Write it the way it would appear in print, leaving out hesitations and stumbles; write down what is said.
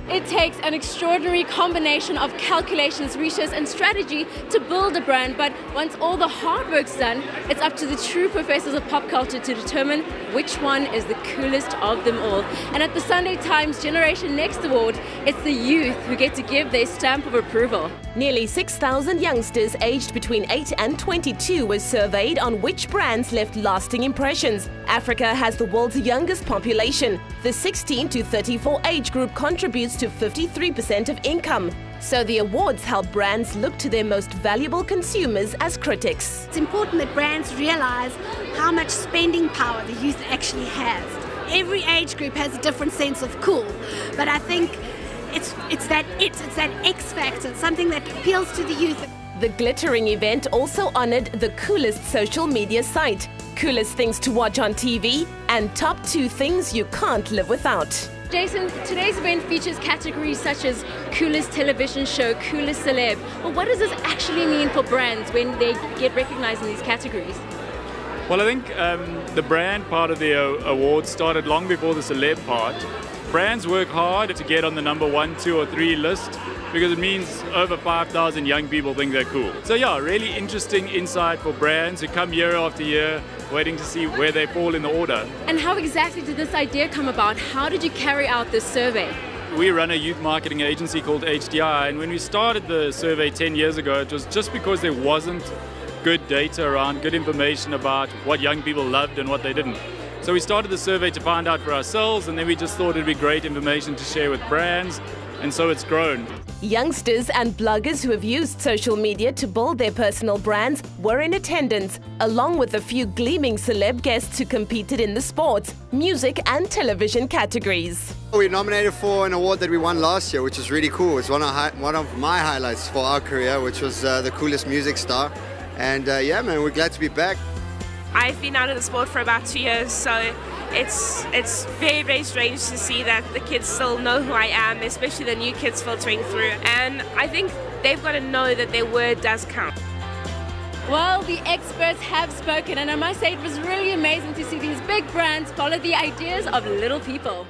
It takes an extraordinary combination of calculations, research and strategy to build a brand, but once all the hard work's done, it's up to the true professors of pop culture to determine which one is the coolest of them all. And at the Sunday Times Generation Next Award, it's the youth who get to give their stamp of approval. Nearly 6,000 youngsters aged between 8 and 22 were surveyed on which brands left lasting impressions. Africa has the world's youngest population. The 16 to 34 age group contributes to 53% of income. So the awards help brands look to their most valuable consumers as critics. It's important that brands realize how much spending power the youth actually has. Every age group has a different sense of cool, but I think it's that X factor, something that appeals to the youth. The glittering event also honored the coolest social media site, coolest things to watch on TV, and top 2 things you can't live without. Jason, today's event features categories such as coolest television show, coolest celeb. But what does this actually mean for brands when they get recognized in these categories? Well, I think the brand part of the award started long before the celeb part. Brands work hard to get on the number 1, 2 or 3 list because it means over 5,000 young people think they're cool. So yeah, really interesting insight for brands who come year after year waiting to see where they fall in the order. And how exactly did this idea come about? How did you carry out this survey? We run a youth marketing agency called HDI, and when we started the survey 10 years ago, it was just because there wasn't good data around, good information about what young people loved and what they didn't. So we started the survey to find out for ourselves, and then we just thought it'd be great information to share with brands, and so it's grown. Youngsters and bloggers who have used social media to build their personal brands were in attendance, along with a few gleaming celeb guests who competed in the sports, music and television categories. We're nominated for an award that we won last year, which is really cool. It's one of my highlights for our career, which was the coolest music star. And yeah, man, we're glad to be back. I've been out of the sport for about 2 years, so it's very, very strange to see that the kids still know who I am, especially the new kids filtering through. And I think they've got to know that their word does count. Well, the experts have spoken, and I must say it was really amazing to see these big brands follow the ideas of little people.